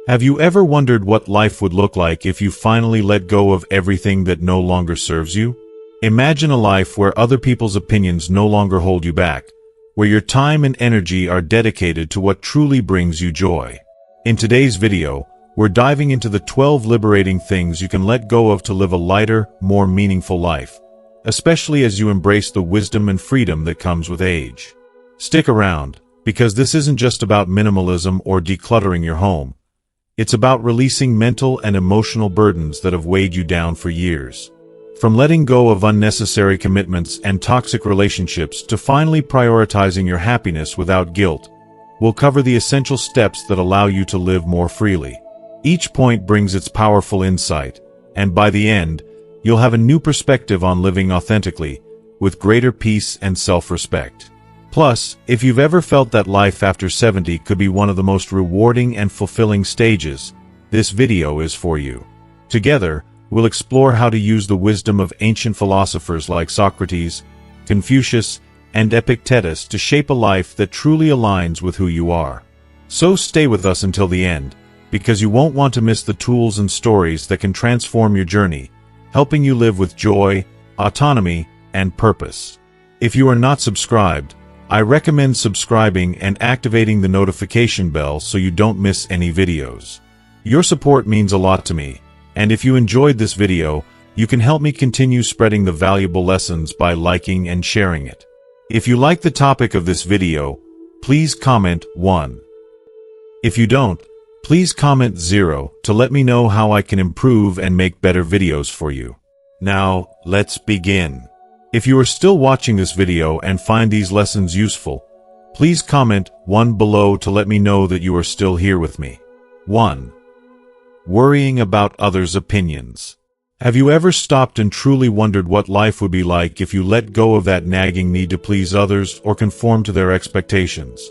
Have you ever wondered what life would look like if you finally let go of everything that no longer serves you? Imagine a life where other people's opinions no longer hold you back, where your time and energy are dedicated to what truly brings you joy. In today's video, we're diving into the 12 liberating things you can let go of to live a lighter, more meaningful life, especially as you embrace the wisdom and freedom that comes with age. Stick around, because this isn't just about minimalism or decluttering your home. It's about releasing mental and emotional burdens that have weighed you down for years. From letting go of unnecessary commitments and toxic relationships to finally prioritizing your happiness without guilt, we'll cover the essential steps that allow you to live more freely. Each point brings its powerful insight, and by the end, you'll have a new perspective on living authentically, with greater peace and self-respect. Plus, if you've ever felt that life after 70 could be one of the most rewarding and fulfilling stages, this video is for you. Together, we'll explore how to use the wisdom of ancient philosophers like Socrates, Confucius, and Epictetus to shape a life that truly aligns with who you are. So stay with us until the end, because you won't want to miss the tools and stories that can transform your journey, helping you live with joy, autonomy, and purpose. If you are not subscribed, I recommend subscribing and activating the notification bell so you don't miss any videos. Your support means a lot to me, and if you enjoyed this video, you can help me continue spreading the valuable lessons by liking and sharing it. If you like the topic of this video, please comment 1. If you don't, please comment 0 to let me know how I can improve and make better videos for you. Now, let's begin. If you are still watching this video and find these lessons useful, please comment 1 below to let me know that you are still here with me. 1. Worrying about others' opinions. Have you ever stopped and truly wondered what life would be like if you let go of that nagging need to please others or conform to their expectations?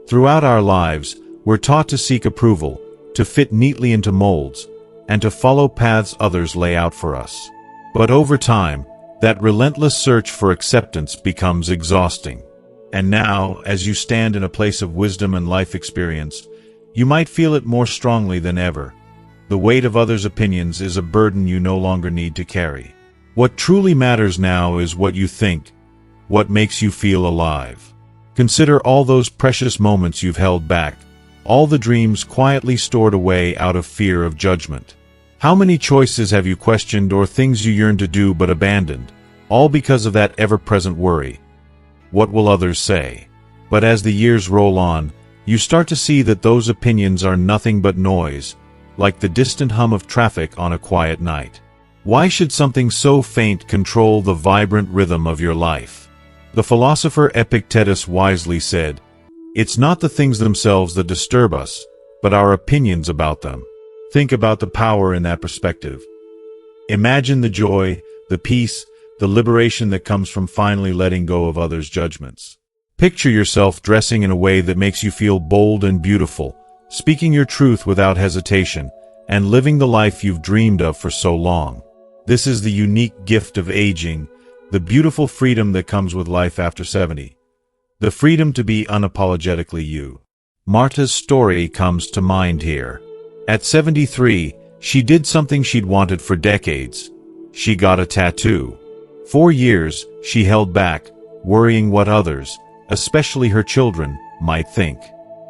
Throughout our lives, we're taught to seek approval, to fit neatly into molds, and to follow paths others lay out for us. But over time, that relentless search for acceptance becomes exhausting. And now, as you stand in a place of wisdom and life experience, you might feel it more strongly than ever. The weight of others' opinions is a burden you no longer need to carry. What truly matters now is what you think, what makes you feel alive. Consider all those precious moments you've held back, all the dreams quietly stored away out of fear of judgment. How many choices have you questioned or things you yearn to do but abandoned, all because of that ever-present worry? What will others say? But as the years roll on, you start to see that those opinions are nothing but noise, like the distant hum of traffic on a quiet night. Why should something so faint control the vibrant rhythm of your life? The philosopher Epictetus wisely said, "It's not the things themselves that disturb us, but our opinions about them." Think about the power in that perspective. Imagine the joy, the peace, the liberation that comes from finally letting go of others' judgments. Picture yourself dressing in a way that makes you feel bold and beautiful, speaking your truth without hesitation, and living the life you've dreamed of for so long. This is the unique gift of aging, the beautiful freedom that comes with life after 70. The freedom to be unapologetically you. Marta's story comes to mind here. At 73, she did something she'd wanted for decades. She got a tattoo. For years, she held back, worrying what others, especially her children, might think.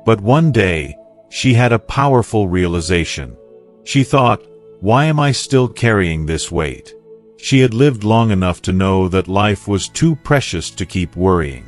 But one day, she had a powerful realization. She thought, "Why am I still carrying this weight?" She had lived long enough to know that life was too precious to keep worrying.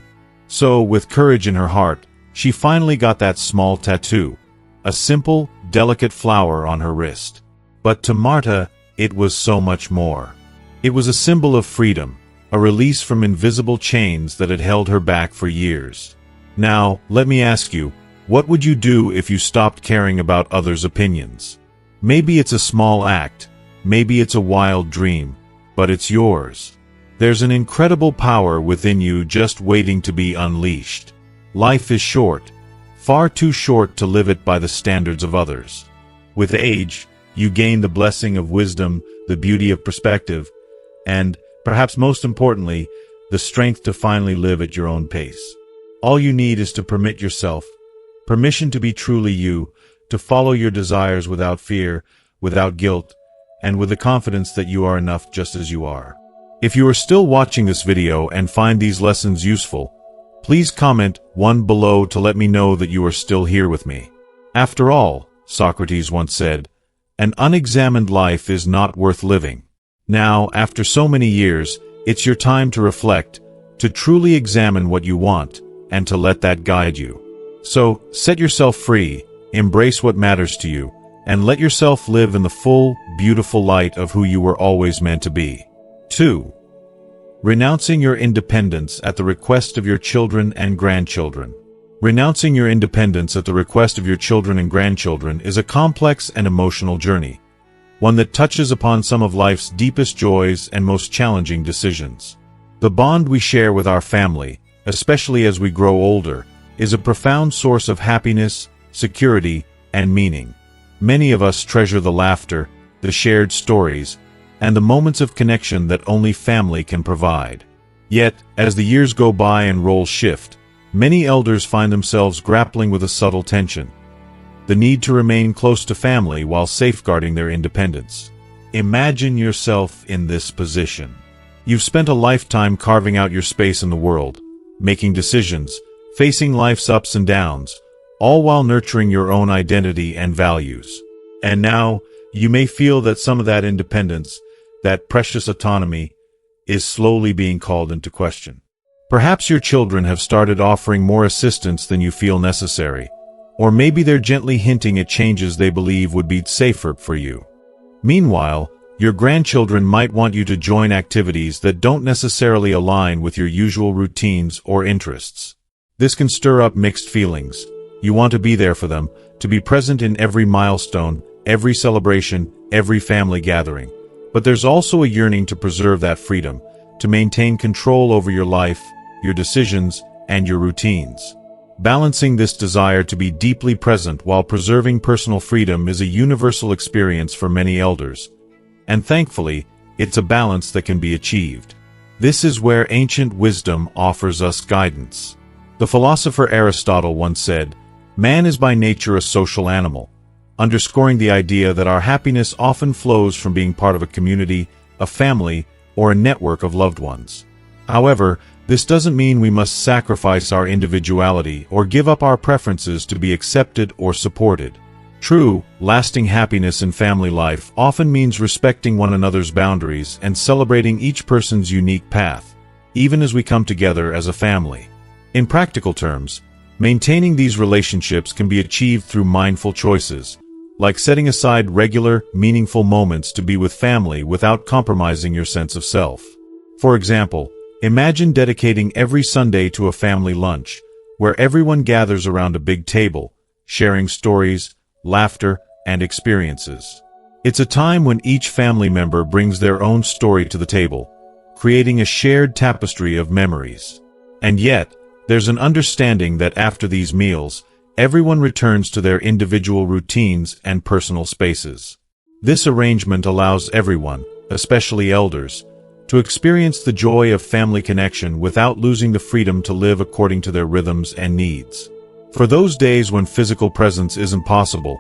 So, with courage in her heart, she finally got that small tattoo, a simple, delicate flower on her wrist. But to Marta, it was so much more. It was a symbol of freedom, a release from invisible chains that had held her back for years. Now, let me ask you, what would you do if you stopped caring about others' opinions? Maybe it's a small act, maybe it's a wild dream, but it's yours. There's an incredible power within you just waiting to be unleashed. Life is short, far too short to live it by the standards of others. With age, you gain the blessing of wisdom, the beauty of perspective, and, perhaps most importantly, the strength to finally live at your own pace. All you need is to permit yourself permission to be truly you, to follow your desires without fear, without guilt, and with the confidence that you are enough just as you are. If you are still watching this video and find these lessons useful, please comment 1 below to let me know that you are still here with me. After all, Socrates once said, an unexamined life is not worth living. Now, after so many years, it's your time to reflect, to truly examine what you want, and to let that guide you. So, set yourself free, embrace what matters to you, and let yourself live in the full, beautiful light of who you were always meant to be. 2. Renouncing your independence at the request of your children and grandchildren. Renouncing your independence at the request of your children and grandchildren is a complex and emotional journey, one that touches upon some of life's deepest joys and most challenging decisions. The bond we share with our family, especially as we grow older, is a profound source of happiness, security, and meaning. Many of us treasure the laughter, the shared stories, and the moments of connection that only family can provide. Yet, as the years go by and roles shift, many elders find themselves grappling with a subtle tension: the need to remain close to family while safeguarding their independence. Imagine yourself in this position. You've spent a lifetime carving out your space in the world, making decisions, facing life's ups and downs, all while nurturing your own identity and values. And now, you may feel that some of that independence, that precious autonomy, is slowly being called into question. Perhaps your children have started offering more assistance than you feel necessary, or maybe they're gently hinting at changes they believe would be safer for you. Meanwhile, your grandchildren might want you to join activities that don't necessarily align with your usual routines or interests. This can stir up mixed feelings. You want to be there for them, to be present in every milestone, every celebration, every family gathering. But there's also a yearning to preserve that freedom, to maintain control over your life, your decisions, and your routines. Balancing this desire to be deeply present while preserving personal freedom is a universal experience for many elders. And thankfully, it's a balance that can be achieved. This is where ancient wisdom offers us guidance. The philosopher Aristotle once said, "Man is by nature a social animal," underscoring the idea that our happiness often flows from being part of a community, a family, or a network of loved ones. However, this doesn't mean we must sacrifice our individuality or give up our preferences to be accepted or supported. True, lasting happiness in family life often means respecting one another's boundaries and celebrating each person's unique path, even as we come together as a family. In practical terms, maintaining these relationships can be achieved through mindful choices, like setting aside regular, meaningful moments to be with family without compromising your sense of self. For example, imagine dedicating every Sunday to a family lunch, where everyone gathers around a big table, sharing stories, laughter, and experiences. It's a time when each family member brings their own story to the table, creating a shared tapestry of memories. And yet, there's an understanding that after these meals, everyone returns to their individual routines and personal spaces. This arrangement allows everyone, especially elders, to experience the joy of family connection without losing the freedom to live according to their rhythms and needs. For those days when physical presence isn't possible,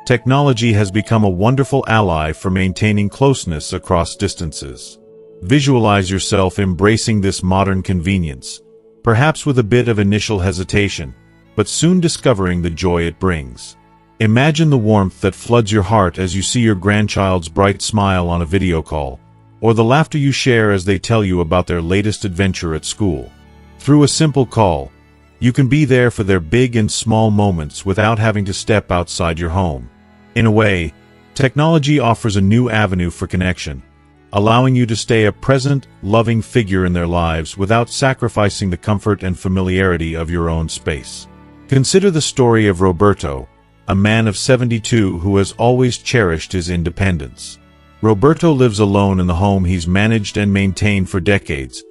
technology has become a wonderful ally for maintaining closeness across distances. Visualize yourself embracing this modern convenience, perhaps with a bit of initial hesitation, but soon discovering the joy it brings. Imagine the warmth that floods your heart as you see your grandchild's bright smile on a video call, or the laughter you share as they tell you about their latest adventure at school. Through a simple call, you can be there for their big and small moments without having to step outside your home. In a way, technology offers a new avenue for connection, allowing you to stay a present, loving figure in their lives without sacrificing the comfort and familiarity of your own space. Consider the story of Roberto, a man of 72 who has always cherished his independence. Roberto lives alone in the home he's managed and maintained for decades,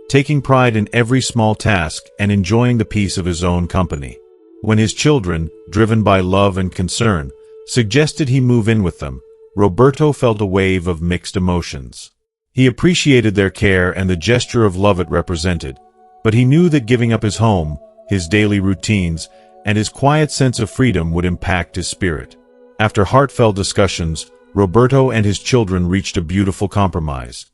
taking pride in every small task and enjoying the peace of his own company. When his children, driven by love and concern, suggested he move in with them, Roberto felt a wave of mixed emotions. He appreciated their care and the gesture of love it represented, but he knew that giving up his home, his daily routines, and his quiet sense of freedom would impact his spirit. After heartfelt discussions, Roberto and his children reached a beautiful compromise.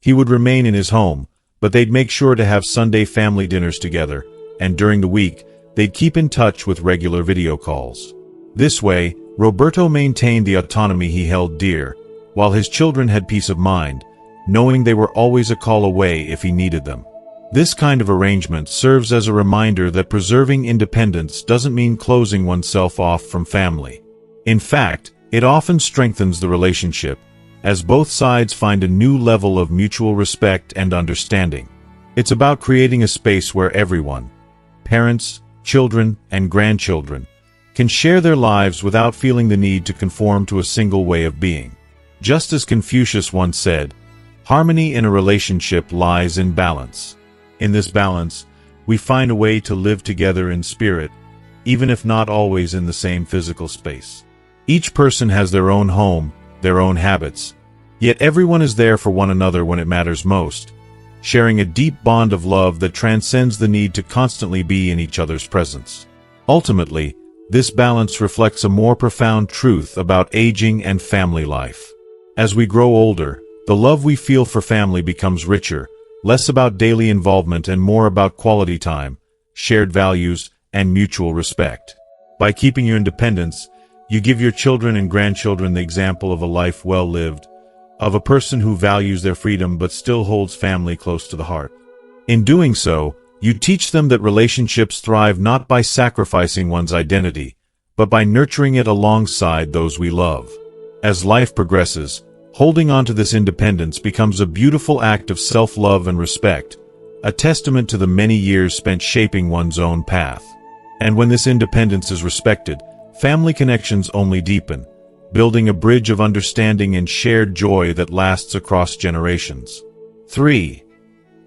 He would remain in his home, but they'd make sure to have Sunday family dinners together, and during the week, they'd keep in touch with regular video calls. This way, Roberto maintained the autonomy he held dear, while his children had peace of mind, knowing they were always a call away if he needed them. This kind of arrangement serves as a reminder that preserving independence doesn't mean closing oneself off from family. In fact, it often strengthens the relationship, as both sides find a new level of mutual respect and understanding. It's about creating a space where everyone, parents, children, and grandchildren, can share their lives without feeling the need to conform to a single way of being. Just as Confucius once said, harmony in a relationship lies in balance. In this balance, we find a way to live together in spirit, even if not always in the same physical space. Each person has their own home, their own habits, yet everyone is there for one another when it matters most, sharing a deep bond of love that transcends the need to constantly be in each other's presence. Ultimately, this balance reflects a more profound truth about aging and family life. As we grow older, the love we feel for family becomes richer, less about daily involvement and more about quality time, shared values, and mutual respect. By keeping your independence, you give your children and grandchildren the example of a life well lived, of a person who values their freedom but still holds family close to the heart. In doing so, you teach them that relationships thrive not by sacrificing one's identity, but by nurturing it alongside those we love. As life progresses, holding on to this independence becomes a beautiful act of self-love and respect, a testament to the many years spent shaping one's own path. And when this independence is respected, family connections only deepen, building a bridge of understanding and shared joy that lasts across generations. 3.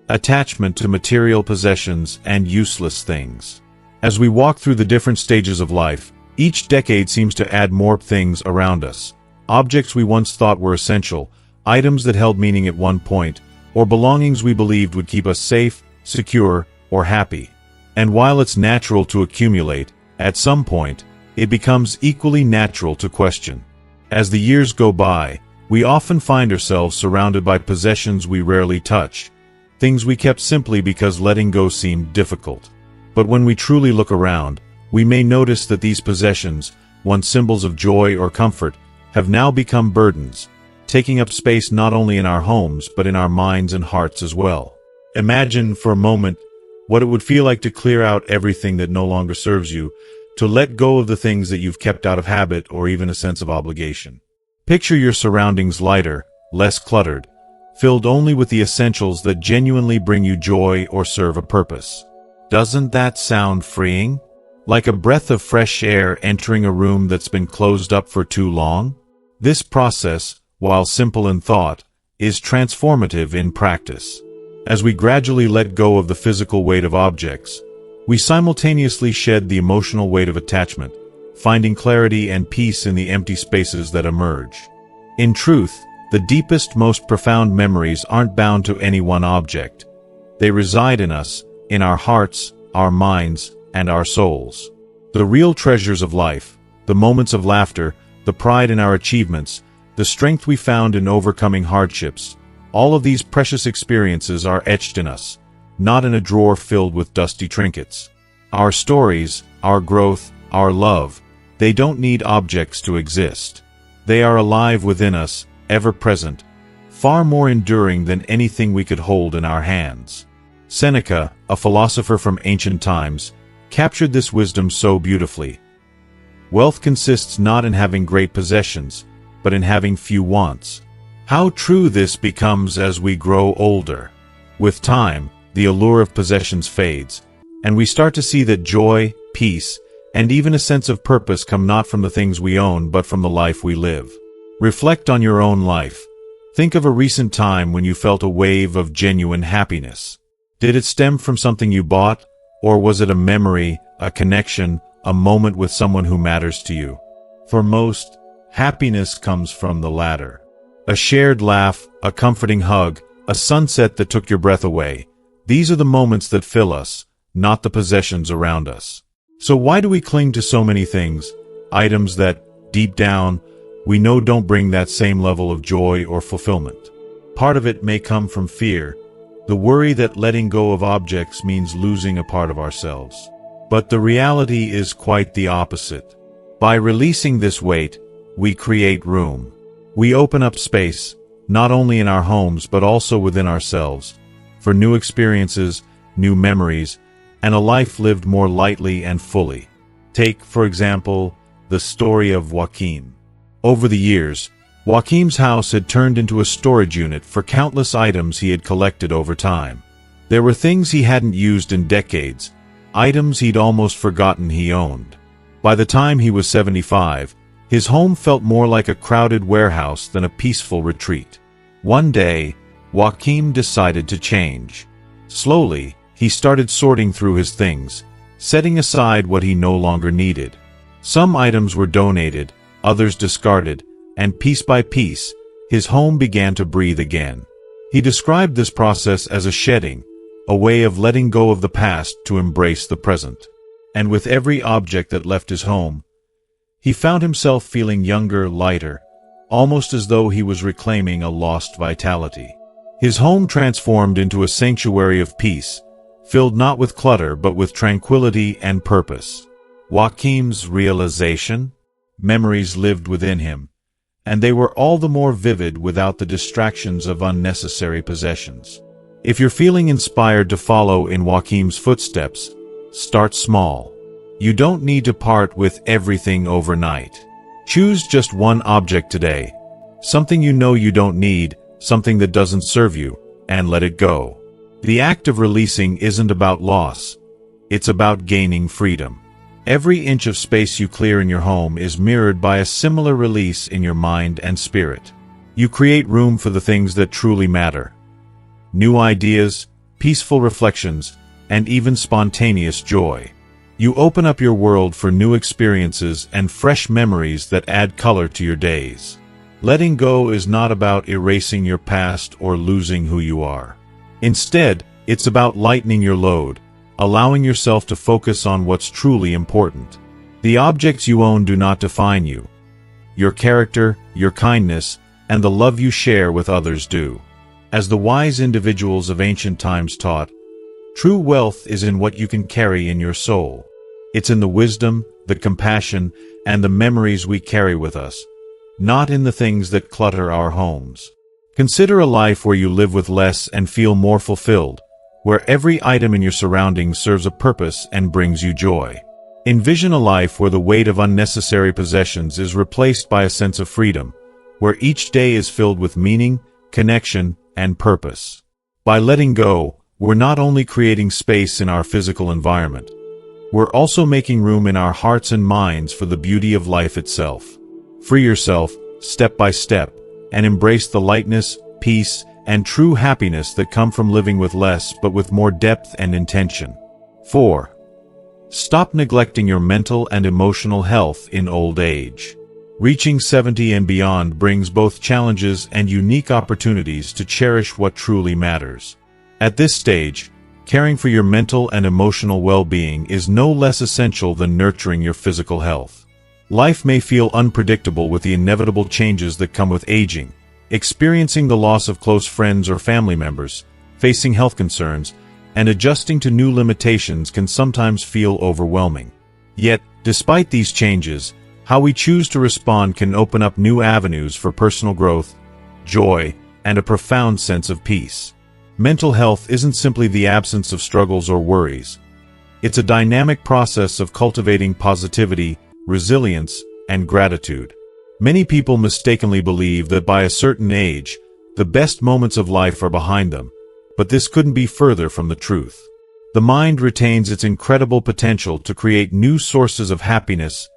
Attachment to material possessions and useless things. As we walk through the different stages of life, each decade seems to add more things around us. Objects we once thought were essential, items that held meaning at one point, or belongings we believed would keep us safe, secure, or happy. And while it's natural to accumulate, at some point, it becomes equally natural to question. As the years go by, we often find ourselves surrounded by possessions we rarely touch, things we kept simply because letting go seemed difficult. But when we truly look around, we may notice that these possessions, once symbols of joy or comfort, have now become burdens, taking up space not only in our homes but in our minds and hearts as well. Imagine for a moment what it would feel like to clear out everything that no longer serves you, to let go of the things that you've kept out of habit or even a sense of obligation. Picture your surroundings lighter, less cluttered, filled only with the essentials that genuinely bring you joy or serve a purpose. Doesn't that sound freeing? Like a breath of fresh air entering a room that's been closed up for too long? This process, while simple in thought, is transformative in practice. As we gradually let go of the physical weight of objects, we simultaneously shed the emotional weight of attachment, finding clarity and peace in the empty spaces that emerge. In truth, the deepest, most profound memories aren't bound to any one object. They reside in us, in our hearts, our minds, and our souls. The real treasures of life, the moments of laughter, the pride in our achievements, the strength we found in overcoming hardships, all of these precious experiences are etched in us, not in a drawer filled with dusty trinkets. Our stories, our growth, our love, they don't need objects to exist. They are alive within us, ever present, far more enduring than anything we could hold in our hands. Seneca, a philosopher from ancient times, captured this wisdom so beautifully. Wealth consists not in having great possessions, but in having few wants. How true this becomes as we grow older. With time, the allure of possessions fades, and we start to see that joy, peace, and even a sense of purpose come not from the things we own but from the life we live. Reflect on your own life. Think of a recent time when you felt a wave of genuine happiness. Did it stem from something you bought, or was it a memory, a connection, a moment with someone who matters to you? For most, happiness comes from the latter. A shared laugh, a comforting hug, a sunset that took your breath away. These are the moments that fill us, not the possessions around us. So why do we cling to so many things, items that, deep down, we know don't bring that same level of joy or fulfillment? Part of it may come from fear, the worry that letting go of objects means losing a part of ourselves. But the reality is quite the opposite. By releasing this weight, we create room. We open up space, not only in our homes but also within ourselves, for new experiences, new memories, and a life lived more lightly and fully. Take, for example, the story of Joaquim. Over the years, Joaquim's house had turned into a storage unit for countless items he had collected over time. There were things he hadn't used in decades, items he'd almost forgotten he owned. By the time he was 75, his home felt more like a crowded warehouse than a peaceful retreat. One day, Joaquim decided to change. Slowly, he started sorting through his things, setting aside what he no longer needed. Some items were donated, others discarded, and piece by piece, his home began to breathe again. He described this process as a shedding, a way of letting go of the past to embrace the present. And with every object that left his home, he found himself feeling younger, lighter, almost as though he was reclaiming a lost vitality. His home transformed into a sanctuary of peace, filled not with clutter but with tranquility and purpose. Joaquim's realization? Memories lived within him, and they were all the more vivid without the distractions of unnecessary possessions. If you're feeling inspired to follow in Joaquim's footsteps, start small. You don't need to part with everything overnight. Choose just one object today, something you know you don't need, something that doesn't serve you, and let it go. The act of releasing isn't about loss, it's about gaining freedom. Every inch of space you clear in your home is mirrored by a similar release in your mind and spirit. You create room for the things that truly matter. New ideas, peaceful reflections, and even spontaneous joy. You open up your world for new experiences and fresh memories that add color to your days. Letting go is not about erasing your past or losing who you are. Instead, it's about lightening your load, allowing yourself to focus on what's truly important. The objects you own do not define you. Your character, your kindness, and the love you share with others do. As the wise individuals of ancient times taught, true wealth is in what you can carry in your soul. It's in the wisdom, the compassion, and the memories we carry with us, not in the things that clutter our homes. Consider a life where you live with less and feel more fulfilled, where every item in your surroundings serves a purpose and brings you joy. Envision a life where the weight of unnecessary possessions is replaced by a sense of freedom, where each day is filled with meaning, connection, and purpose. By letting go, we're not only creating space in our physical environment, we're also making room in our hearts and minds for the beauty of life itself. Free yourself, step by step, and embrace the lightness, peace, and true happiness that come from living with less but with more depth and intention. 4. Stop neglecting your mental and emotional health in old age. Reaching 70 and beyond brings both challenges and unique opportunities to cherish what truly matters. At this stage, caring for your mental and emotional well-being is no less essential than nurturing your physical health. Life may feel unpredictable with the inevitable changes that come with aging. Experiencing the loss of close friends or family members, facing health concerns, and adjusting to new limitations can sometimes feel overwhelming. Yet, despite these changes, how we choose to respond can open up new avenues for personal growth, joy, and a profound sense of peace. Mental health isn't simply the absence of struggles or worries. It's a dynamic process of cultivating positivity, resilience, and gratitude. Many people mistakenly believe that by a certain age, the best moments of life are behind them, but this couldn't be further from the truth. The mind retains its incredible potential to create new sources of happiness,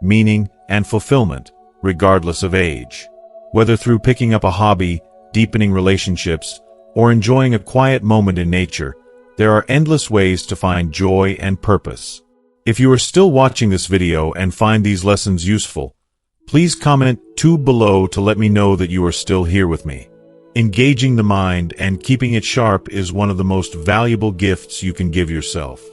meaning, and fulfillment, regardless of age. Whether through picking up a hobby, deepening relationships, or enjoying a quiet moment in nature, there are endless ways to find joy and purpose. If you are still watching this video and find these lessons useful, please comment 2 below to let me know that you are still here with me. Engaging the mind and keeping it sharp is one of the most valuable gifts you can give yourself.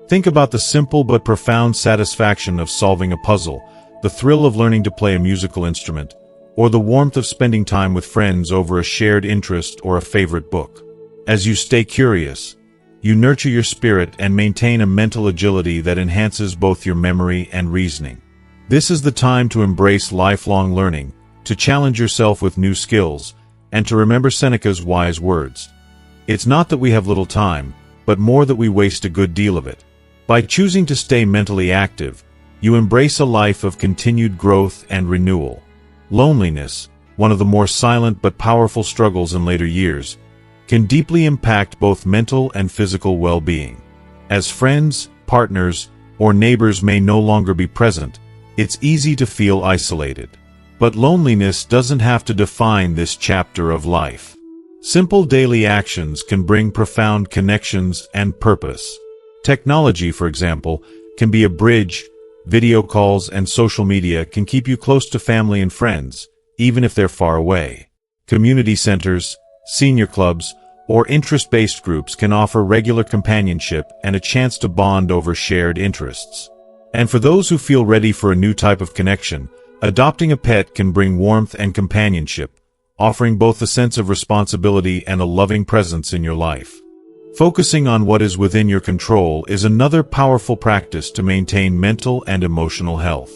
Think about the simple but profound satisfaction of solving a puzzle, the thrill of learning to play a musical instrument, or the warmth of spending time with friends over a shared interest or a favorite book. As you stay curious, you nurture your spirit and maintain a mental agility that enhances both your memory and reasoning. This is the time to embrace lifelong learning, to challenge yourself with new skills, and to remember Seneca's wise words. It's not that we have little time, but more that we waste a good deal of it. By choosing to stay mentally active, you embrace a life of continued growth and renewal. Loneliness, one of the more silent but powerful struggles in later years, can deeply impact both mental and physical well-being. As friends, partners, or neighbors may no longer be present, it's easy to feel isolated. But loneliness doesn't have to define this chapter of life. Simple daily actions can bring profound connections and purpose. Technology, for example, can be a bridge. Video calls and social media can keep you close to family and friends, even if they're far away. Community centers, senior clubs, or interest-based groups can offer regular companionship and a chance to bond over shared interests. And for those who feel ready for a new type of connection, adopting a pet can bring warmth and companionship, offering both a sense of responsibility and a loving presence in your life. Focusing on what is within your control is another powerful practice to maintain mental and emotional health.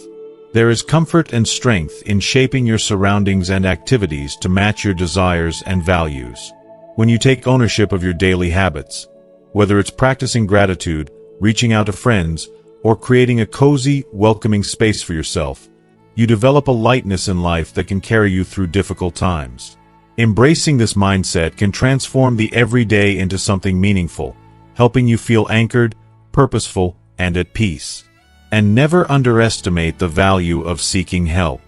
There is comfort and strength in shaping your surroundings and activities to match your desires and values. When you take ownership of your daily habits, whether it's practicing gratitude, reaching out to friends, or creating a cozy, welcoming space for yourself, you develop a lightness in life that can carry you through difficult times. Embracing this mindset can transform the everyday into something meaningful, helping you feel anchored, purposeful, and at peace. And never underestimate the value of seeking help.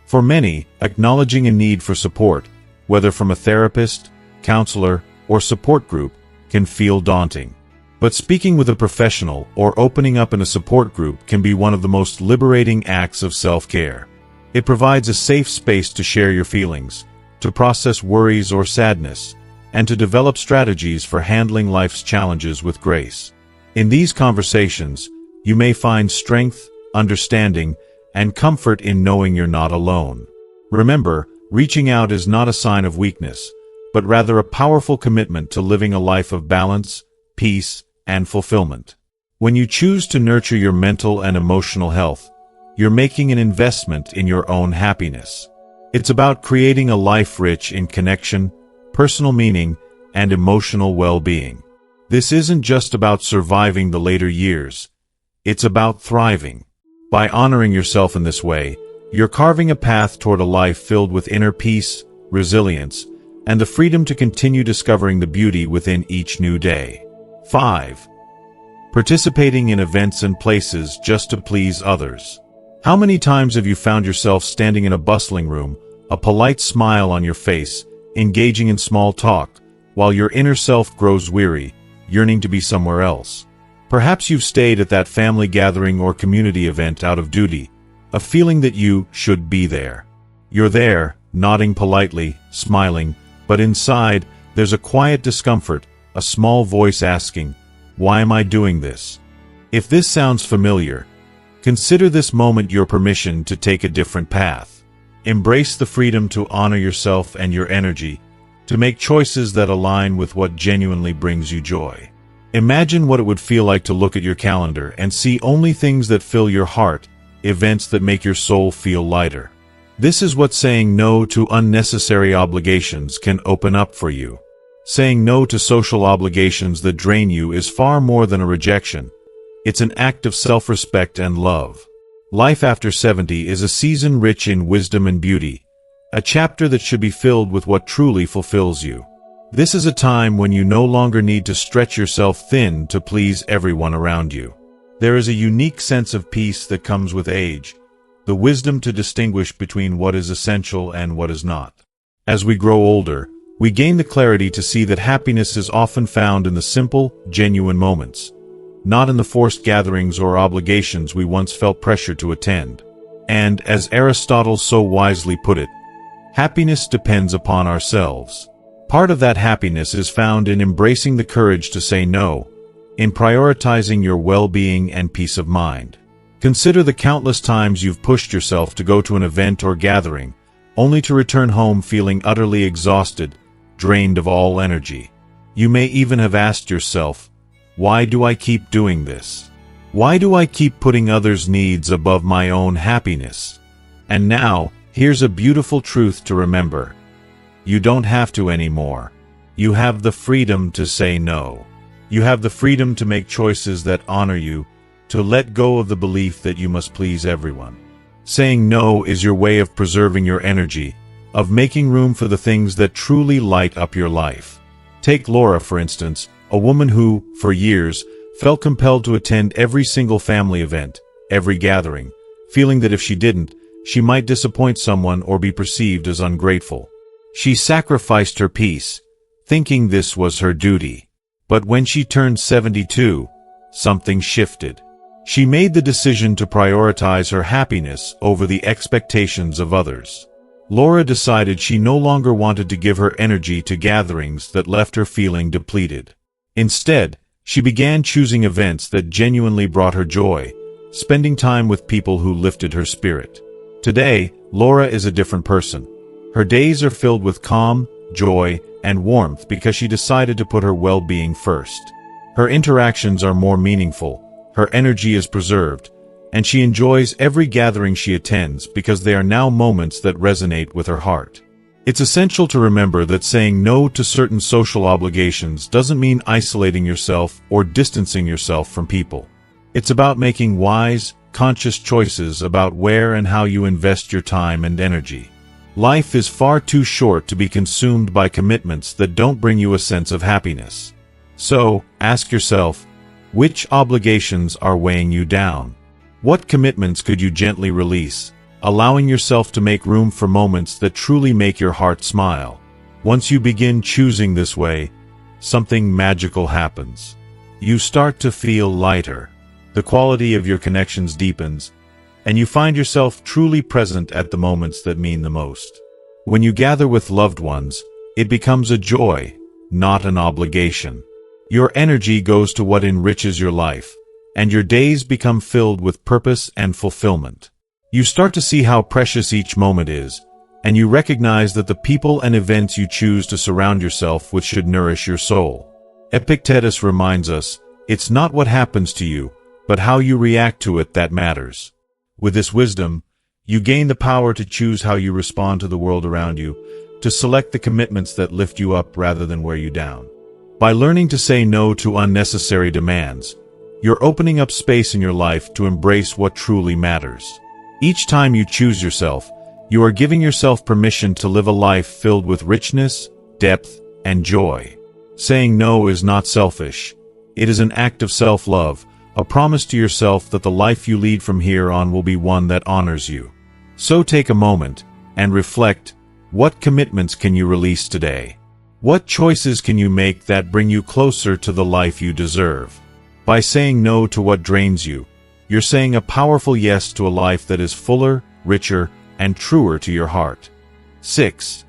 For many, acknowledging a need for support, whether from a therapist, counselor, or support group, can feel daunting. But speaking with a professional or opening up in a support group can be one of the most liberating acts of self-care. It provides a safe space to share your feelings, to process worries or sadness, and to develop strategies for handling life's challenges with grace. In these conversations, you may find strength, understanding, and comfort in knowing you're not alone. Remember, reaching out is not a sign of weakness, but rather a powerful commitment to living a life of balance, peace, and fulfillment. When you choose to nurture your mental and emotional health, you're making an investment in your own happiness. It's about creating a life rich in connection, personal meaning, and emotional well-being. This isn't just about surviving the later years. It's about thriving. By honoring yourself in this way, you're carving a path toward a life filled with inner peace, resilience, and the freedom to continue discovering the beauty within each new day. 5. Participating in events and places just to please others. How many times have you found yourself standing in a bustling room, a polite smile on your face, engaging in small talk, while your inner self grows weary, yearning to be somewhere else? Perhaps you've stayed at that family gathering or community event out of duty, a feeling that you should be there. You're there, nodding politely, smiling, but inside, there's a quiet discomfort, a small voice asking, "Why am I doing this?" If this sounds familiar, consider this moment your permission to take a different path. Embrace the freedom to honor yourself and your energy, to make choices that align with what genuinely brings you joy. Imagine what it would feel like to look at your calendar and see only things that fill your heart, events that make your soul feel lighter. This is what saying no to unnecessary obligations can open up for you. Saying no to social obligations that drain you is far more than a rejection. It's an act of self-respect and love. Life after 70 is a season rich in wisdom and beauty, a chapter that should be filled with what truly fulfills you. This is a time when you no longer need to stretch yourself thin to please everyone around you. There is a unique sense of peace that comes with age, the wisdom to distinguish between what is essential and what is not. As we grow older, we gain the clarity to see that happiness is often found in the simple, genuine moments, not in the forced gatherings or obligations we once felt pressure to attend. And, as Aristotle so wisely put it, happiness depends upon ourselves. Part of that happiness is found in embracing the courage to say no, in prioritizing your well-being and peace of mind. Consider the countless times you've pushed yourself to go to an event or gathering, only to return home feeling utterly exhausted, drained of all energy. You may even have asked yourself, why do I keep doing this? Why do I keep putting others' needs above my own happiness? And now, here's a beautiful truth to remember. You don't have to anymore. You have the freedom to say no. You have the freedom to make choices that honor you, to let go of the belief that you must please everyone. Saying no is your way of preserving your energy, of making room for the things that truly light up your life. Take Laura, for instance, a woman who, for years, felt compelled to attend every single family event, every gathering, feeling that if she didn't, she might disappoint someone or be perceived as ungrateful. She sacrificed her peace, thinking this was her duty. But when she turned 72, something shifted. She made the decision to prioritize her happiness over the expectations of others. Laura decided she no longer wanted to give her energy to gatherings that left her feeling depleted. Instead, she began choosing events that genuinely brought her joy, spending time with people who lifted her spirit. Today, Laura is a different person. Her days are filled with calm, joy, and warmth because she decided to put her well-being first. Her interactions are more meaningful, her energy is preserved, and she enjoys every gathering she attends because they are now moments that resonate with her heart. It's essential to remember that saying no to certain social obligations doesn't mean isolating yourself or distancing yourself from people. It's about making wise, conscious choices about where and how you invest your time and energy. Life is far too short to be consumed by commitments that don't bring you a sense of happiness. So, ask yourself, which obligations are weighing you down? What commitments could you gently release, allowing yourself to make room for moments that truly make your heart smile? Once you begin choosing this way, something magical happens. You start to feel lighter. The quality of your connections deepens, and you find yourself truly present at the moments that mean the most. When you gather with loved ones, it becomes a joy, not an obligation. Your energy goes to what enriches your life, and your days become filled with purpose and fulfillment. You start to see how precious each moment is, and you recognize that the people and events you choose to surround yourself with should nourish your soul. Epictetus reminds us, it's not what happens to you, but how you react to it that matters. With this wisdom, you gain the power to choose how you respond to the world around you, to select the commitments that lift you up rather than wear you down. By learning to say no to unnecessary demands, you're opening up space in your life to embrace what truly matters. Each time you choose yourself, you are giving yourself permission to live a life filled with richness, depth, and joy. Saying no is not selfish. It is an act of self-love, a promise to yourself that the life you lead from here on will be one that honors you. So take a moment and reflect, what commitments can you release today? What choices can you make that bring you closer to the life you deserve? By saying no to what drains you, you're saying a powerful yes to a life that is fuller, richer, and truer to your heart. 6.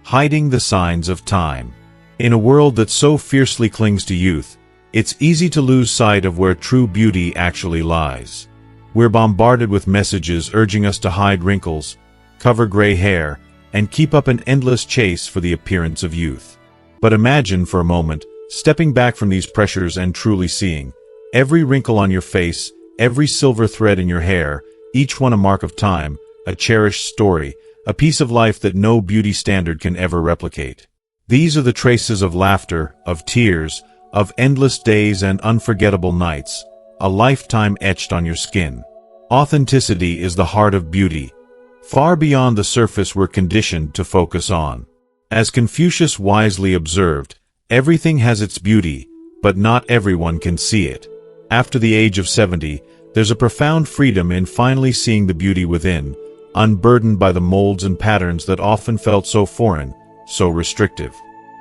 Hiding the signs of time. In a world that so fiercely clings to youth, it's easy to lose sight of where true beauty actually lies. We're bombarded with messages urging us to hide wrinkles, cover gray hair, and keep up an endless chase for the appearance of youth. But imagine for a moment, stepping back from these pressures and truly seeing every wrinkle on your face, every silver thread in your hair, each one a mark of time, a cherished story, a piece of life that no beauty standard can ever replicate. These are the traces of laughter, of tears, of endless days and unforgettable nights, a lifetime etched on your skin. Authenticity is the heart of beauty, far beyond the surface we're conditioned to focus on. As Confucius wisely observed, everything has its beauty, but not everyone can see it. After the age of 70, there's a profound freedom in finally seeing the beauty within, unburdened by the molds and patterns that often felt so foreign, so restrictive.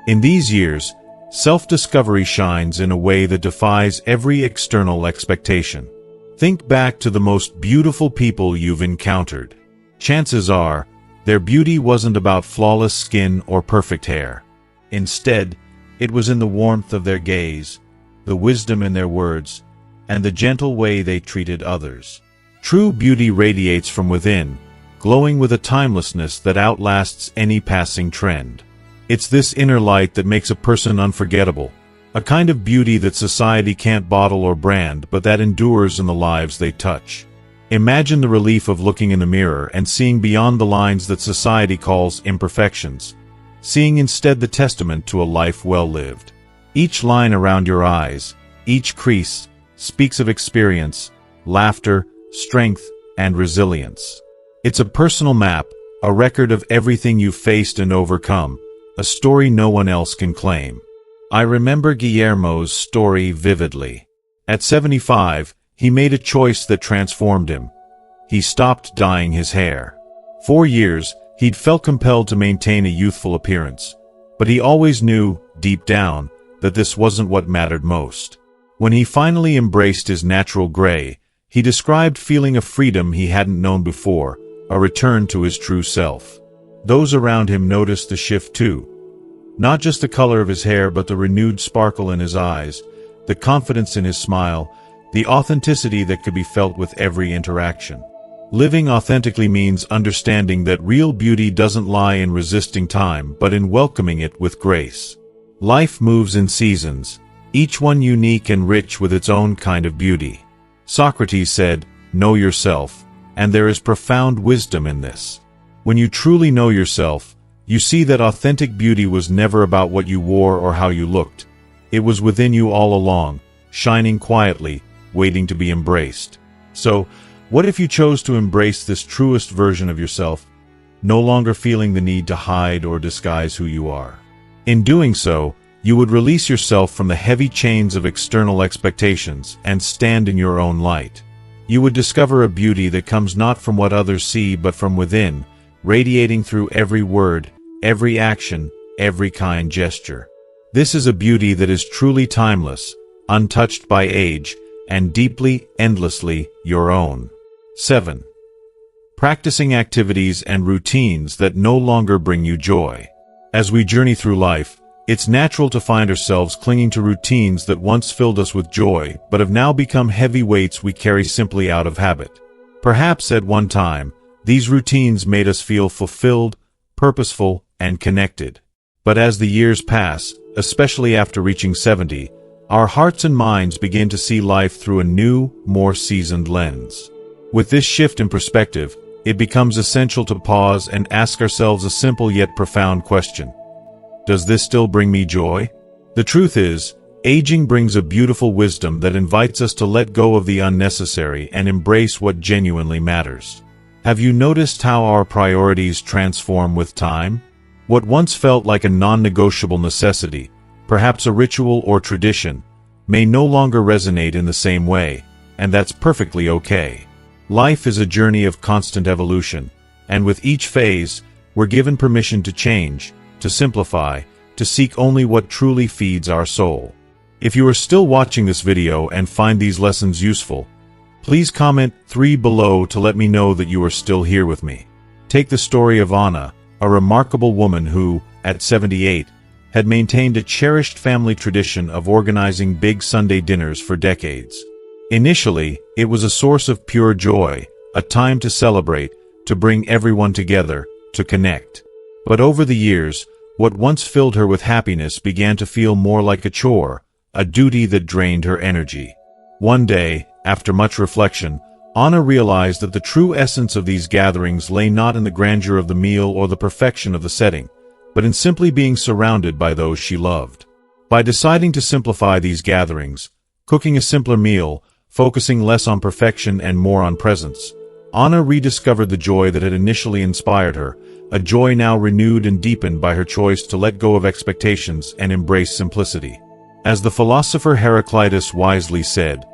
In these years, self-discovery shines in a way that defies every external expectation. Think back to the most beautiful people you've encountered. Chances are, their beauty wasn't about flawless skin or perfect hair. Instead, it was in the warmth of their gaze, the wisdom in their words, and the gentle way they treated others. True beauty radiates from within, glowing with a timelessness that outlasts any passing trend. It's this inner light that makes a person unforgettable, a kind of beauty that society can't bottle or brand, but that endures in the lives they touch. Imagine the relief of looking in a mirror and seeing beyond the lines that society calls imperfections, seeing instead the testament to a life well lived. Each line around your eyes, each crease, speaks of experience, laughter, strength, and resilience. It's a personal map, a record of everything you've faced and overcome, a story no one else can claim. I remember Guillermo's story vividly. At 75, he made a choice that transformed him. He stopped dyeing his hair. For years, he'd felt compelled to maintain a youthful appearance, but he always knew, deep down, that this wasn't what mattered most. When he finally embraced his natural gray, he described feeling a freedom he hadn't known before, a return to his true self. Those around him noticed the shift too. Not just the color of his hair, but the renewed sparkle in his eyes, the confidence in his smile, the authenticity that could be felt with every interaction. Living authentically means understanding that real beauty doesn't lie in resisting time, but in welcoming it with grace. Life moves in seasons, each one unique and rich with its own kind of beauty. Socrates said, "Know yourself," and there is profound wisdom in this. When you truly know yourself, you see that authentic beauty was never about what you wore or how you looked. It was within you all along, shining quietly, waiting to be embraced. So, what if you chose to embrace this truest version of yourself, no longer feeling the need to hide or disguise who you are? In doing so, you would release yourself from the heavy chains of external expectations and stand in your own light. You would discover a beauty that comes not from what others see but from within, radiating through every word, every action, every kind gesture. This is a beauty that is truly timeless, untouched by age, and deeply, endlessly your own. 7. Practicing activities and routines that no longer bring you joy. As we journey through life, it's natural to find ourselves clinging to routines that once filled us with joy but have now become heavy weights we carry simply out of habit. Perhaps at one time, these routines made us feel fulfilled, purposeful, and connected. But as the years pass, especially after reaching 70, our hearts and minds begin to see life through a new, more seasoned lens. With this shift in perspective, it becomes essential to pause and ask ourselves a simple yet profound question. Does this still bring me joy? The truth is, aging brings a beautiful wisdom that invites us to let go of the unnecessary and embrace what genuinely matters. Have you noticed how our priorities transform with time? What once felt like a non-negotiable necessity, perhaps a ritual or tradition, may no longer resonate in the same way, and that's perfectly okay. Life is a journey of constant evolution, and with each phase, we're given permission to change, to simplify, to seek only what truly feeds our soul. If you are still watching this video and find these lessons useful, please comment 3 below to let me know that you are still here with me. Take the story of Anna, a remarkable woman who, at 78, had maintained a cherished family tradition of organizing big Sunday dinners for decades. Initially, it was a source of pure joy, a time to celebrate, to bring everyone together, to connect. But over the years, what once filled her with happiness began to feel more like a chore, a duty that drained her energy. One day, after much reflection, Anna realized that the true essence of these gatherings lay not in the grandeur of the meal or the perfection of the setting, but in simply being surrounded by those she loved. By deciding to simplify these gatherings, cooking a simpler meal, focusing less on perfection and more on presence, Anna rediscovered the joy that had initially inspired her, a joy now renewed and deepened by her choice to let go of expectations and embrace simplicity. As the philosopher Heraclitus wisely said,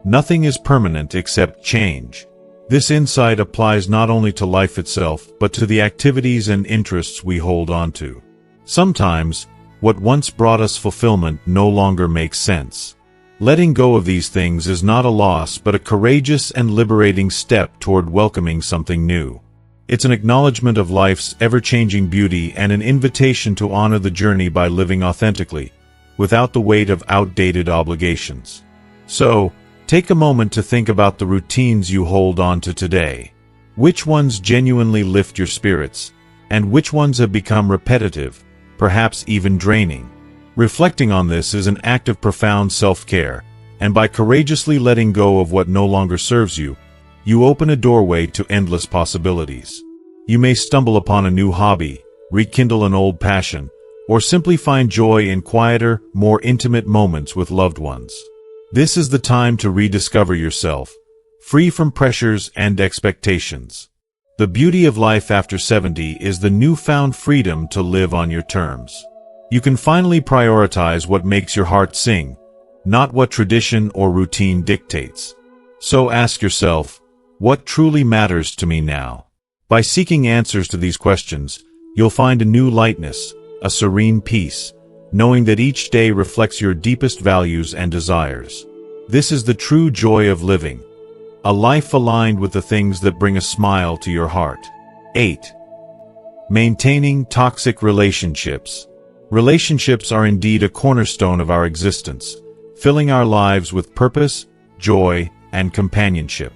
"Nothing is permanent except change." This insight applies not only to life itself, but to the activities and interests we hold on to. Sometimes, what once brought us fulfillment no longer makes sense. Letting go of these things is not a loss but a courageous and liberating step toward welcoming something new. It's an acknowledgement of life's ever-changing beauty and an invitation to honor the journey by living authentically, without the weight of outdated obligations. So, take a moment to think about the routines you hold on to today. Which ones genuinely lift your spirits, and which ones have become repetitive, perhaps even draining? Reflecting on this is an act of profound self-care, and by courageously letting go of what no longer serves you, you open a doorway to endless possibilities. You may stumble upon a new hobby, rekindle an old passion, or simply find joy in quieter, more intimate moments with loved ones. This is the time to rediscover yourself, free from pressures and expectations. The beauty of life after 70 is the newfound freedom to live on your terms. You can finally prioritize what makes your heart sing, not what tradition or routine dictates. So ask yourself, what truly matters to me now? By seeking answers to these questions, you'll find a new lightness, a serene peace, knowing that each day reflects your deepest values and desires. This is the true joy of living, a life aligned with the things that bring a smile to your heart. 8. Maintaining toxic relationships. Relationships are indeed a cornerstone of our existence, filling our lives with purpose, joy, and companionship.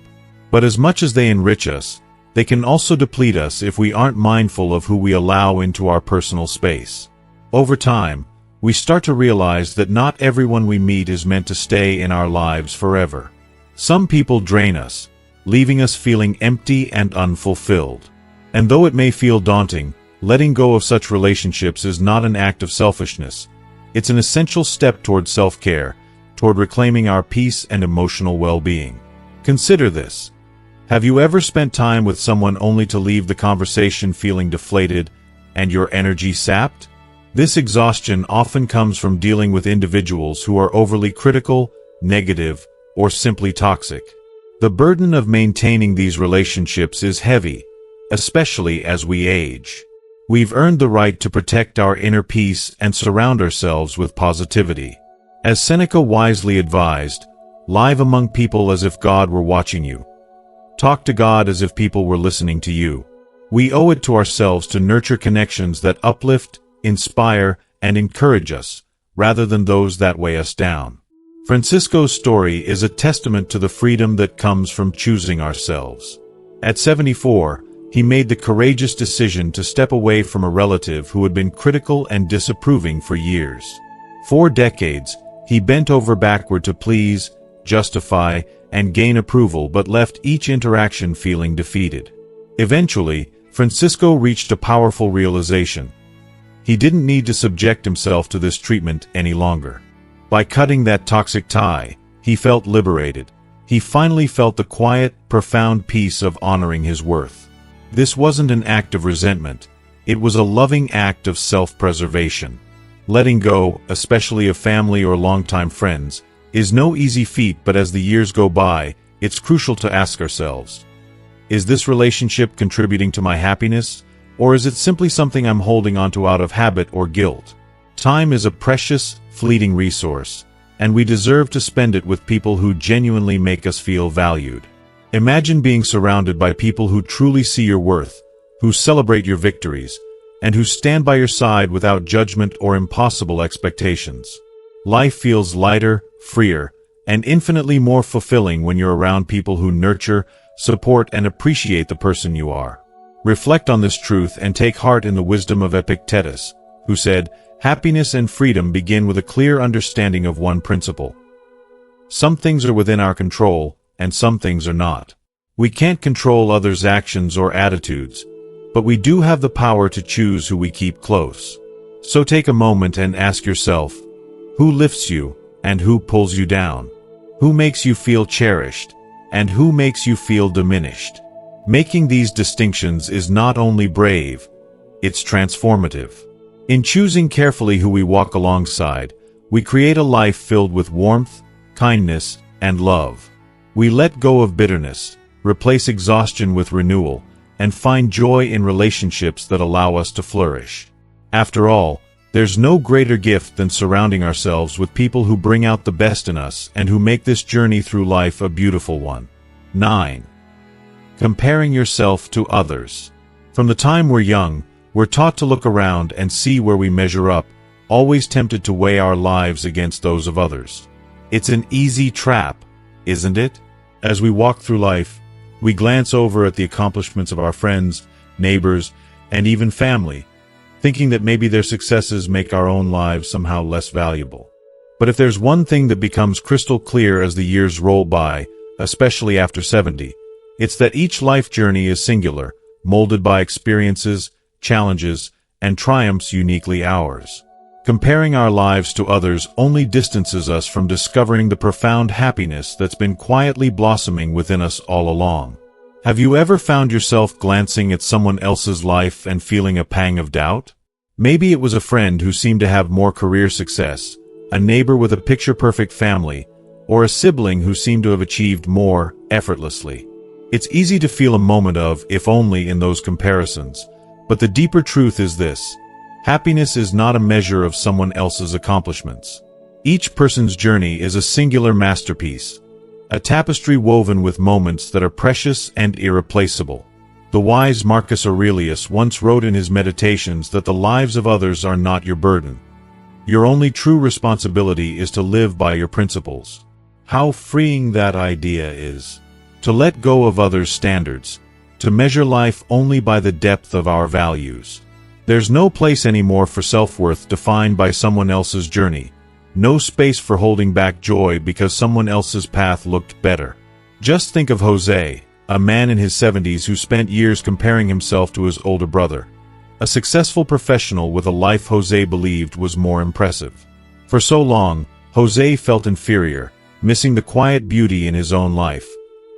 But as much as they enrich us, they can also deplete us if we aren't mindful of who we allow into our personal space. Over time, we start to realize that not everyone we meet is meant to stay in our lives forever. Some people drain us, leaving us feeling empty and unfulfilled. And though it may feel daunting, letting go of such relationships is not an act of selfishness. It's an essential step toward self-care, toward reclaiming our peace and emotional well-being. Consider this. Have you ever spent time with someone only to leave the conversation feeling deflated and your energy sapped? This exhaustion often comes from dealing with individuals who are overly critical, negative, or simply toxic. The burden of maintaining these relationships is heavy, especially as we age. We've earned the right to protect our inner peace and surround ourselves with positivity. As Seneca wisely advised, live among people as if God were watching you. Talk to God as if people were listening to you. We owe it to ourselves to nurture connections that uplift, inspire, and encourage us, rather than those that weigh us down. Francisco's story is a testament to the freedom that comes from choosing ourselves. At 74, he made the courageous decision to step away from a relative who had been critical and disapproving for years. For decades, he bent over backward to please, justify, and gain approval, but left each interaction feeling defeated. Eventually, Francisco reached a powerful realization. He didn't need to subject himself to this treatment any longer. By cutting that toxic tie, he felt liberated. He finally felt the quiet, profound peace of honoring his worth. This wasn't an act of resentment. It was a loving act of self-preservation. Letting go, especially of family or longtime friends, is no easy feat, but as the years go by, it's crucial to ask ourselves, is this relationship contributing to my happiness, or is it simply something I'm holding onto out of habit or guilt? Time is a precious, fleeting resource, and we deserve to spend it with people who genuinely make us feel valued. Imagine being surrounded by people who truly see your worth, who celebrate your victories, and who stand by your side without judgment or impossible expectations. Life feels lighter, freer, and infinitely more fulfilling when you're around people who nurture, support, and appreciate the person you are. Reflect on this truth and take heart in the wisdom of Epictetus, who said, "Happiness and freedom begin with a clear understanding of one principle. Some things are within our control, and some things are not. We can't control others' actions or attitudes, but we do have the power to choose who we keep close." So take a moment and ask yourself, who lifts you and who pulls you down? Who makes you feel cherished and who makes you feel diminished? Making these distinctions is not only brave, it's transformative. In choosing carefully who we walk alongside, we create a life filled with warmth, kindness, and love. We let go of bitterness, replace exhaustion with renewal, and find joy in relationships that allow us to flourish. After all, there's no greater gift than surrounding ourselves with people who bring out the best in us and who make this journey through life a beautiful one. 9. Comparing yourself to others. From the time we're young, we're taught to look around and see where we measure up, always tempted to weigh our lives against those of others. It's an easy trap, isn't it? As we walk through life, we glance over at the accomplishments of our friends, neighbors, and even family, thinking that maybe their successes make our own lives somehow less valuable. But if there's one thing that becomes crystal clear as the years roll by, especially after 70, it's that each life journey is singular, molded by experiences, challenges, and triumphs uniquely ours. Comparing our lives to others only distances us from discovering the profound happiness that's been quietly blossoming within us all along. Have you ever found yourself glancing at someone else's life and feeling a pang of doubt? Maybe it was a friend who seemed to have more career success, a neighbor with a picture-perfect family, or a sibling who seemed to have achieved more effortlessly. It's easy to feel a moment of, if only, in those comparisons, but the deeper truth is this: happiness is not a measure of someone else's accomplishments. Each person's journey is a singular masterpiece, a tapestry woven with moments that are precious and irreplaceable. The wise Marcus Aurelius once wrote in his Meditations that the lives of others are not your burden. Your only true responsibility is to live by your principles. How freeing that idea is! To let go of others' standards, to measure life only by the depth of our values. There's no place anymore for self-worth defined by someone else's journey, no space for holding back joy because someone else's path looked better. Just think of Jose, a man in his 70s who spent years comparing himself to his older brother, a successful professional with a life Jose believed was more impressive. For so long, Jose felt inferior, missing the quiet beauty in his own life,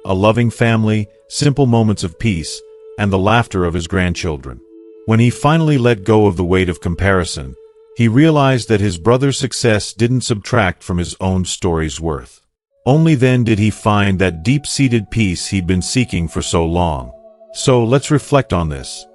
a loving family, simple moments of peace, and the laughter of his grandchildren. When he finally let go of the weight of comparison, he realized that his brother's success didn't subtract from his own story's worth. Only then did he find that deep-seated peace he'd been seeking for so long. So let's reflect on this.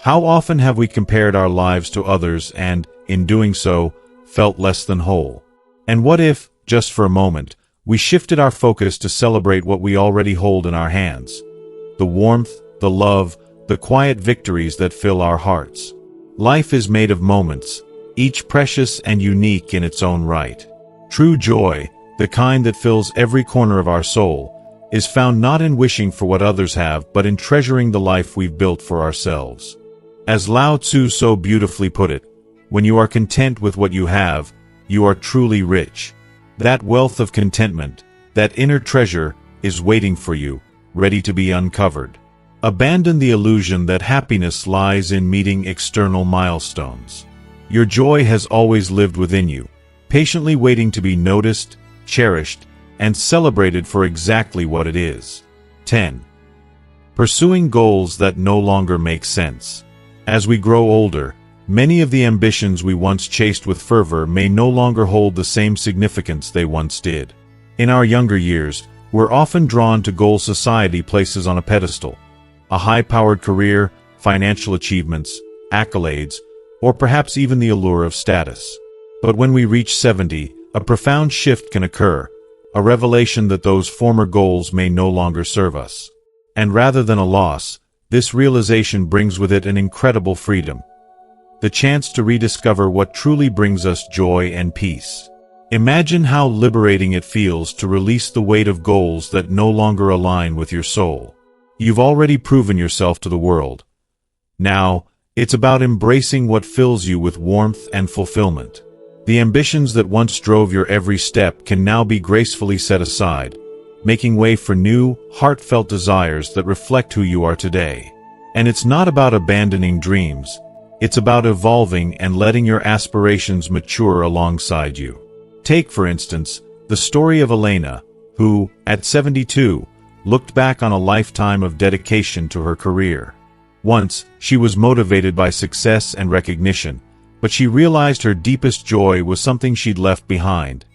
How often have we compared our lives to others and, in doing so, felt less than whole? And what if, just for a moment, we shifted our focus to celebrate what we already hold in our hands? The warmth, the love, the quiet victories that fill our hearts. Life is made of moments, each precious and unique in its own right. True joy, the kind that fills every corner of our soul, is found not in wishing for what others have but in treasuring the life we've built for ourselves. As Lao Tzu so beautifully put it, when you are content with what you have, you are truly rich. That wealth of contentment, that inner treasure, is waiting for you, ready to be uncovered. Abandon the illusion that happiness lies in meeting external milestones. Your joy has always lived within you, patiently waiting to be noticed, cherished, and celebrated for exactly what it is. 10. Pursuing goals that no longer make sense. As we grow older, many of the ambitions we once chased with fervor may no longer hold the same significance they once did. In our younger years, we're often drawn to goals society places on a pedestal: a high-powered career, financial achievements, accolades, or perhaps even the allure of status. But when we reach 70, a profound shift can occur, a revelation that those former goals may no longer serve us. And rather than a loss, this realization brings with it an incredible freedom. The chance to rediscover what truly brings us joy and peace. Imagine how liberating it feels to release the weight of goals that no longer align with your soul. You've already proven yourself to the world. Now, it's about embracing what fills you with warmth and fulfillment. The ambitions that once drove your every step can now be gracefully set aside, making way for new, heartfelt desires that reflect who you are today. And it's not about abandoning dreams. It's about evolving and letting your aspirations mature alongside you. Take, for instance, the story of Elena, who, at 72, looked back on a lifetime of dedication to her career. Once, she was motivated by success and recognition, but she realized her deepest joy was something she'd left behind: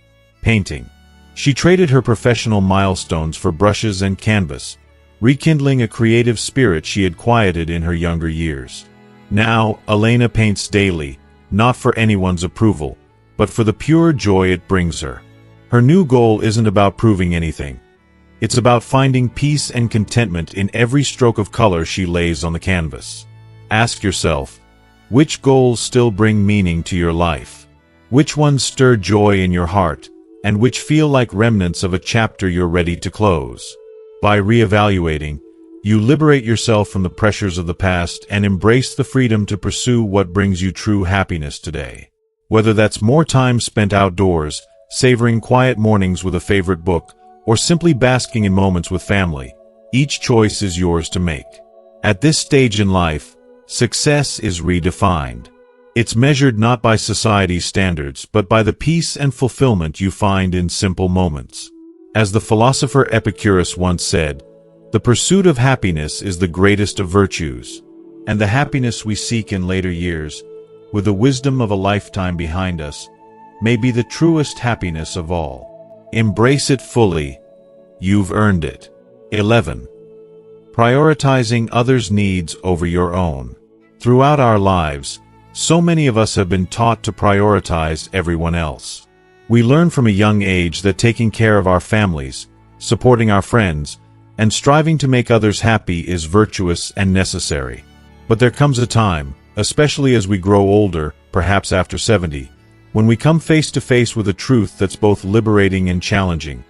painting. She traded her professional milestones for brushes and canvas, rekindling a creative spirit she had quieted in her younger years. Now, Elena paints daily, not for anyone's approval, but for the pure joy it brings her. Her new goal isn't about proving anything. It's about finding peace and contentment in every stroke of color she lays on the canvas. Ask yourself, which goals still bring meaning to your life? Which ones stir joy in your heart, and which feel like remnants of a chapter you're ready to close? By reevaluating, you liberate yourself from the pressures of the past and embrace the freedom to pursue what brings you true happiness today. Whether that's more time spent outdoors, savoring quiet mornings with a favorite book, or simply basking in moments with family, each choice is yours to make. At this stage in life, success is redefined. It's measured not by society's standards, but by the peace and fulfillment you find in simple moments. As the philosopher Epicurus once said, "The pursuit of happiness is the greatest of virtues," and the happiness we seek in later years, with the wisdom of a lifetime behind us, may be the truest happiness of all. Embrace it fully. You've earned it. 11. Prioritizing others' needs over your own. Throughout our lives, so many of us have been taught to prioritize everyone else. We learn from a young age that taking care of our families, supporting our friends, and striving to make others happy is virtuous and necessary. But there comes a time, especially as we grow older, perhaps after 70, when we come face to face with a truth that's both liberating and challenging.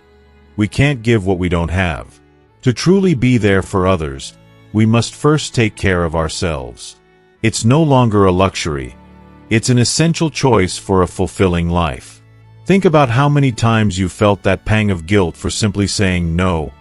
We can't give what we don't have. To truly be there for others, we must first take care of ourselves. It's no longer a luxury. It's an essential choice for a fulfilling life. Think about how many times you've felt that pang of guilt for simply saying no,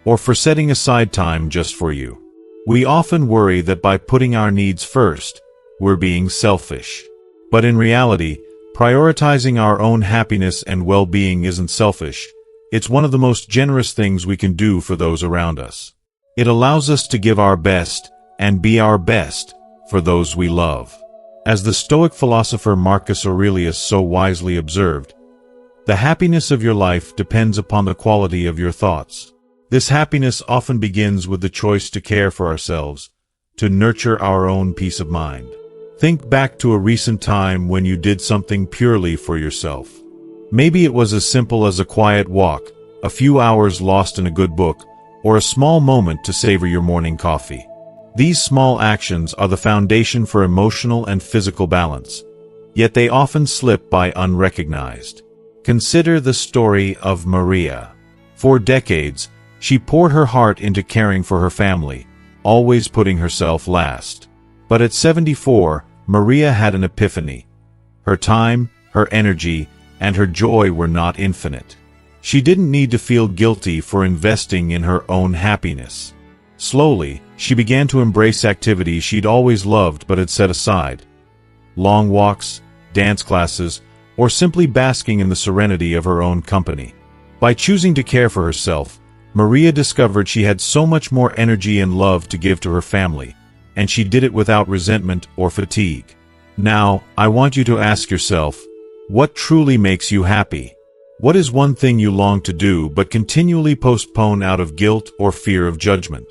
or for setting aside time just for you. We often worry that by putting our needs first, we're being selfish. But in reality, prioritizing our own happiness and well-being isn't selfish. It's one of the most generous things we can do for those around us. It allows us to give our best and be our best for those we love. As the Stoic philosopher Marcus Aurelius so wisely observed, the happiness of your life depends upon the quality of your thoughts. This happiness often begins with the choice to care for ourselves, to nurture our own peace of mind. Think back to a recent time when you did something purely for yourself. Maybe it was as simple as a quiet walk, a few hours lost in a good book, or a small moment to savor your morning coffee. These small actions are the foundation for emotional and physical balance, yet they often slip by unrecognized. Consider the story of Maria. For decades, she poured her heart into caring for her family, always putting herself last. But at 74, Maria had an epiphany. Her time, her energy, and her joy were not infinite. She didn't need to feel guilty for investing in her own happiness. Slowly, she began to embrace activities she'd always loved but had set aside. Long walks, dance classes, or simply basking in the serenity of her own company. By choosing to care for herself, Maria discovered she had so much more energy and love to give to her family, and she did it without resentment or fatigue. Now, I want you to ask yourself, what truly makes you happy? What is one thing you long to do but continually postpone out of guilt or fear of judgment?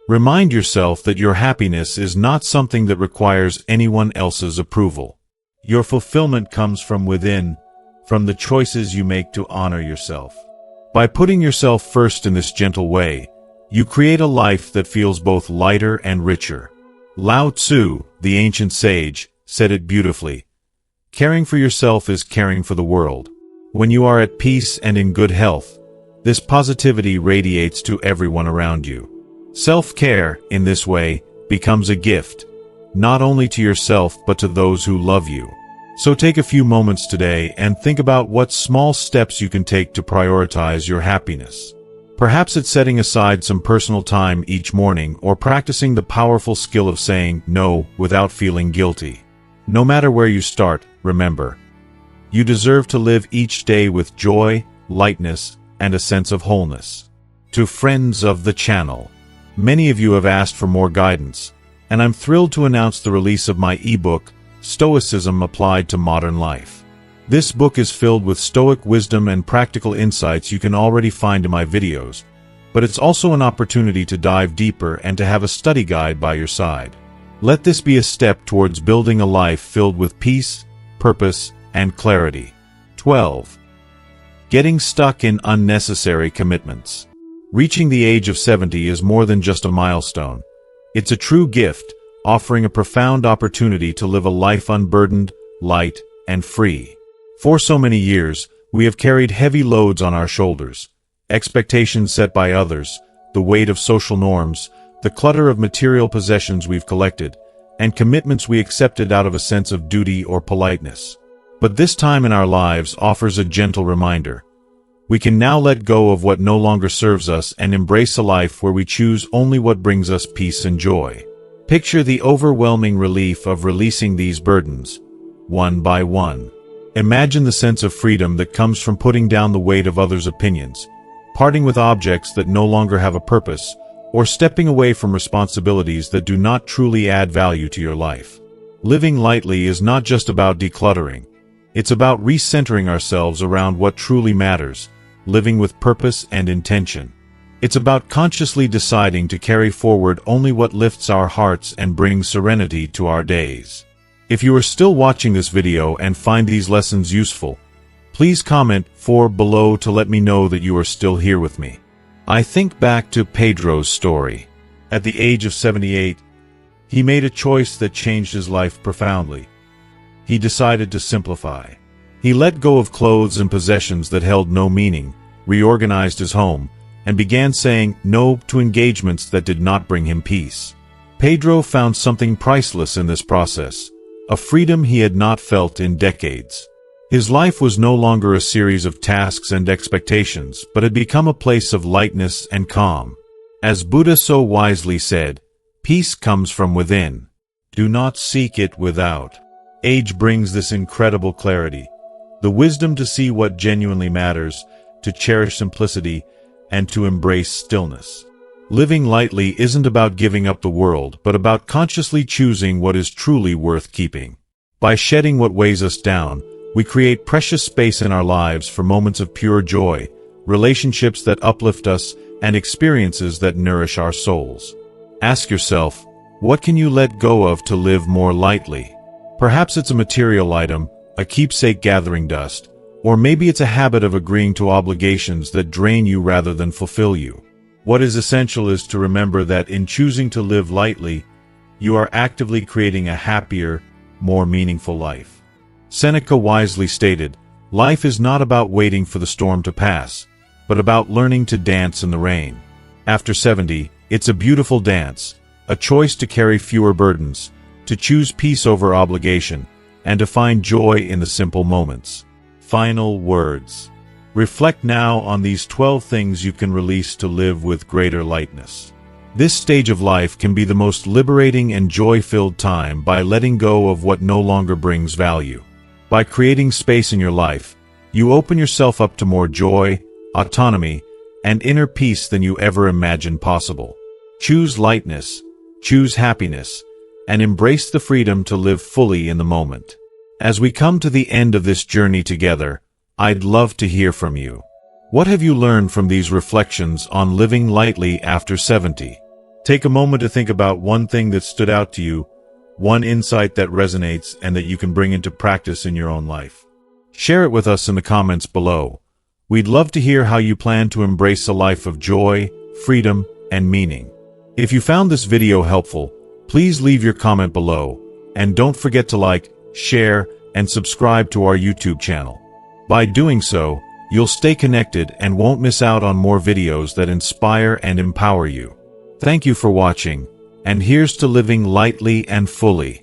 Remind yourself that your happiness is not something that requires anyone else's approval. Your fulfillment comes from within, from the choices you make to honor yourself. By putting yourself first in this gentle way, you create a life that feels both lighter and richer. Lao Tzu, the ancient sage, said it beautifully. Caring for yourself is caring for the world. When you are at peace and in good health, this positivity radiates to everyone around you. Self-care, in this way, becomes a gift, not only to yourself but to those who love you. So take a few moments today and think about what small steps you can take to prioritize your happiness. Perhaps it's setting aside some personal time each morning or practicing the powerful skill of saying no without feeling guilty. No matter where you start, remember, you deserve to live each day with joy, lightness, and a sense of wholeness. To friends of the channel, many of you have asked for more guidance, and I'm thrilled to announce the release of my ebook, Stoicism Applied to Modern Life. This book is filled with Stoic wisdom and practical insights you can already find in my videos, but it's also an opportunity to dive deeper and to have a study guide by your side. Let this be a step towards building a life filled with peace, purpose, and clarity. 12. Getting stuck in unnecessary commitments. Reaching the age of 70 is more than just a milestone. It's a true gift, offering a profound opportunity to live a life unburdened, light, and free. For so many years, we have carried heavy loads on our shoulders. Expectations set by others, the weight of social norms, the clutter of material possessions we've collected, and commitments we accepted out of a sense of duty or politeness. But this time in our lives offers a gentle reminder. We can now let go of what no longer serves us and embrace a life where we choose only what brings us peace and joy. Picture the overwhelming relief of releasing these burdens, one by one. Imagine the sense of freedom that comes from putting down the weight of others' opinions, parting with objects that no longer have a purpose, or stepping away from responsibilities that do not truly add value to your life. Living lightly is not just about decluttering. It's about recentering ourselves around what truly matters, living with purpose and intention. It's about consciously deciding to carry forward only what lifts our hearts and brings serenity to our days. If you are still watching this video and find these lessons useful, please comment below to let me know that you are still here with me. I think back to Pedro's story. At the age of 78, he made a choice that changed his life profoundly. He decided to simplify. He let go of clothes and possessions that held no meaning, reorganized his home, and began saying no to engagements that did not bring him peace. Pedro found something priceless in this process, a freedom he had not felt in decades. His life was no longer a series of tasks and expectations, but had become a place of lightness and calm. As Buddha so wisely said, "Peace comes from within. Do not seek it without." Age brings this incredible clarity, the wisdom to see what genuinely matters, to cherish simplicity, and to embrace stillness. Living lightly isn't about giving up the world, but about consciously choosing what is truly worth keeping. By shedding what weighs us down, we create precious space in our lives for moments of pure joy, relationships that uplift us, and experiences that nourish our souls. Ask yourself, what can you let go of to live more lightly? Perhaps it's a material item, a keepsake gathering dust, or maybe it's a habit of agreeing to obligations that drain you rather than fulfill you. What is essential is to remember that in choosing to live lightly, you are actively creating a happier, more meaningful life. Seneca wisely stated, "Life is not about waiting for the storm to pass, but about learning to dance in the rain." After 70, it's a beautiful dance, a choice to carry fewer burdens, to choose peace over obligation, and to find joy in the simple moments. Final words. Reflect now on these 12 things you can release to live with greater lightness. This stage of life can be the most liberating and joy-filled time by letting go of what no longer brings value. By creating space in your life, you open yourself up to more joy, autonomy, and inner peace than you ever imagined possible. Choose lightness, choose happiness, and embrace the freedom to live fully in the moment. As we come to the end of this journey together, I'd love to hear from you. What have you learned from these reflections on living lightly after 70? Take a moment to think about one thing that stood out to you, one insight that resonates and that you can bring into practice in your own life. Share it with us in the comments below. We'd love to hear how you plan to embrace a life of joy, freedom, and meaning. If you found this video helpful, please leave your comment below, and don't forget to like, share, and subscribe to our YouTube channel. By doing so, you'll stay connected and won't miss out on more videos that inspire and empower you. Thank you for watching, and here's to living lightly and fully.